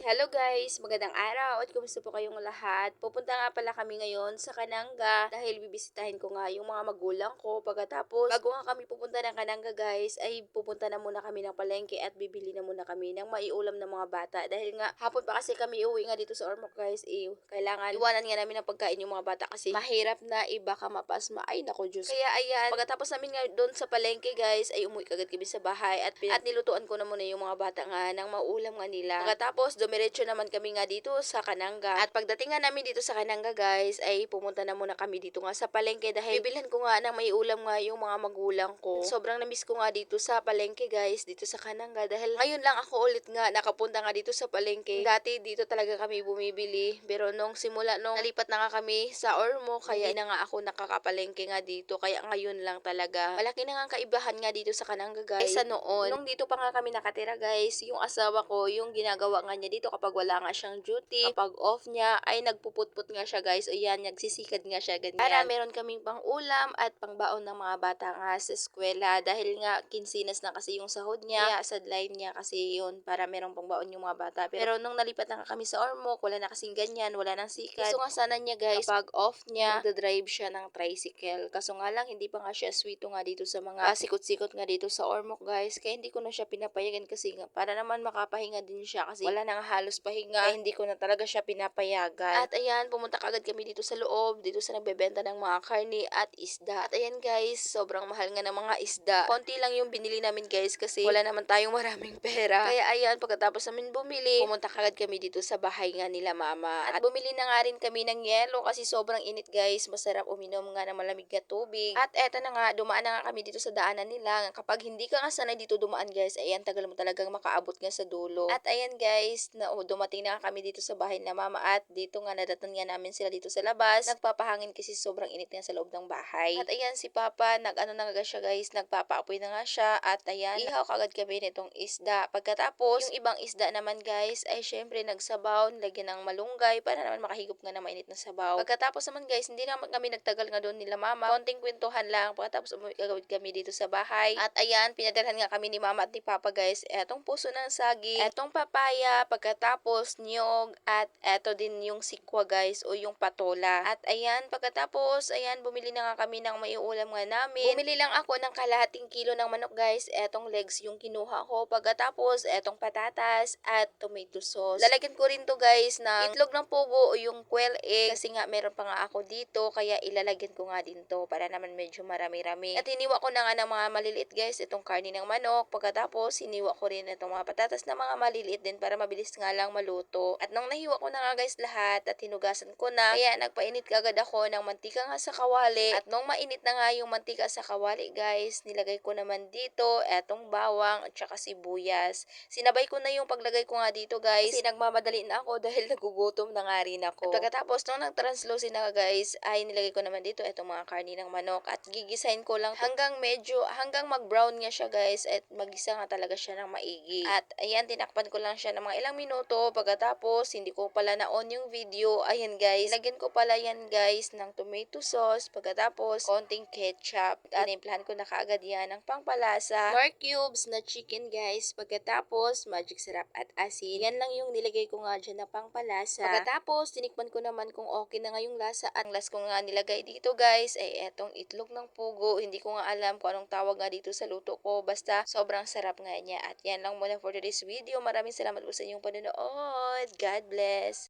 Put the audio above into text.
Hello guys, magandang araw at kumusta po kayong lahat? Pupunta nga pala kami ngayon sa Kananga dahil bibisitahin ko nga yung mga magulang ko. Pagkatapos, bago nga kami pupunta ng Kananga guys, ay pupunta na muna kami ng palengke at bibili na muna kami ng maiulam ng mga bata. Dahil nga hapon pa kasi kami uwi nga dito sa Ormoc guys, kailangan iwanan nga namin ng pagkain yung mga bata kasi mahirap na baka mapasma. Ay nako Diyos. Kaya ayan, pagkatapos namin nga doon sa palengke guys, ay umuwi kagad kami sa bahay at nilutuan ko na muna yung mga bata nga ng maulam nga nila. Pagkatapos, dumiretso naman kami nga dito sa Kananga. At pagdating nga namin dito sa Kananga guys, ay pumunta na muna kami dito nga sa palengke dahil bibilhan ko nga ng may ulam nga yung mga magulang ko. Sobrang namiss ko nga dito sa palengke guys, dito sa Kananga dahil ngayon lang ako ulit nga nakapunta nga dito sa palengke. Dati dito talaga kami bumibili, pero nung simula nung nalipat na nga kami sa Ormo, kaya hindi na nga ako nakakapalengke nga dito. Kaya ngayon lang talaga. Malaki na nga ang kaibahan nga dito sa Kananga guys. Sa noon, nung dito pa nga kami nakatira guys, yung asawa ko, yung ginagawa nga niya dito kapag wala nga siyang duty, kapag off niya, ay nagpuputput nga siya guys, o yan, nagsisikad nga siya ganyan. Para meron kaming pang ulam at pang baon ng mga bata nga sa eskwela dahil nga kinsinas na kasi yung sahod niya, kaya line niya kasi yun para meron pang baon yung mga bata. Pero nung nalipat na nga kami sa Ormoc, wala na kasing ganyan, wala nang sikad. Gusto nga sana niya guys, kapag off niya, magdadrive siya ng tricycle. Kaso nga lang, hindi pa nga siya sweeto nga dito sa mga sikot-sikot nga dito sa Ormoc guys, kaya hindi ko na siya pinapayagan kasi nga para naman makapahinga din siya kasi wala nang halos pahinga, kaya hindi ko na talaga siya pinapayagan. At ayan, pumunta kagad kami dito sa loob, dito sa nagbebenta ng mga karne at isda. At ayan guys, sobrang mahal nga ng mga isda. Konti lang yung binili namin guys kasi wala naman tayong maraming pera. Kaya ayan, pagkatapos namin bumili, pumunta kagad kami dito sa bahay nga nila mama. At bumili na nga rin kami ng yelo kasi sobrang init guys, masarap uminom nga ng malamig na tubig. At eto na nga, dumaan na nga kami dito sa daanan nila. Kapag hindi ka nga sanay dito dumaan guys, ayan, tagal mo talagang makaabot nga sa dulo. At ayan guys, dumating na nga kami dito sa bahay na mama at dito nga nadatan nga namin sila dito sa labas. Nagpapahangin kasi sobrang init nga sa loob ng bahay. At ayan, si Papa, nag-ano na nga siya guys, nagpapaapoy na nga siya. At ayan, ihaw kagad kami nitong isda. Pagkatapos, yung ibang isda naman guys, ay syempre nagsabaw, nilagyan ng malunggay para naman makahigop nga ng mainit na sabaw. Pagkatapos naman guys, hindi naman kami nagtagal nga doon nila mama. Konting kwentuhan lang. Pagkatapos umuwi kagad kami dito sa bahay. At ayan, pinadalhan nga kami ni mama at ni papa guys. Etong puso ng saging, etong papaya, pagkatapos niyog, at eto din yung sikwa guys o yung patola. At ayan, pagkatapos, ayan, bumili na nga kami ng maiulam nga namin. Bumili lang ako ng kalahating kilo ng manok guys. Etong legs yung kinuha ko. Pagkatapos, etong patatas at tomato sauce. Lalagyan ko rin to guys ng itlog ng pugo o yung quail egg kasi nga meron pa nga ako dito kaya ilalagyan ko nga din to para naman medyo marami-rami. At hiniwa ko na nga ng mga maliliit guys itong karne ng manok. Pagkatapos hiniwa ko rin itong mga patatas na mga maliliit din para mabilis nga lang maluto. At nung nahiwa ko na nga guys lahat at hinugasan ko na, kaya nagpainit kagad ako ng mantika nga sa kawali. At nung mainit na nga yung mantika sa kawali guys, nilagay ko naman dito etong bawang at saka sibuyas. Sinabay ko na yung paglagay ko nga dito guys kasi nagmamadali na ako dahil nagugutom na nga rin ako. At pagkatapos nung nag-translucid na guys ay nilagay ko naman dito itong mga karne ng manok at gigisahin ko lang hanggang mag-brown nga siya guys at magisa nga talaga siya ng maigi. At ayan, tinakpan ko lang siya ng mga ilang minuto. Pagkatapos hindi ko pala na-on yung video. Ayan guys, lagyan ko pala yan guys ng tomato sauce. Pagkatapos konting ketchup at tinimplahan ko na kaagad yan ng pangpalasa. 4 cubes na chicken guys. Pagkatapos magic sarap at asin. Yan lang yung nilagay ko nga dyan na pangpalasa. Pagkatapos tinikman ko naman kung okay na nga yung lasa. Ang last ko nga nilagay dito guys ay etong itlog ng pugo. Hindi ko nga alam kung anong tawag nga dito sa luto ko. Basta sobrang sarap nga niya. At yan lang muna for today's video. Maraming salamat po sa inyong panonood. God bless!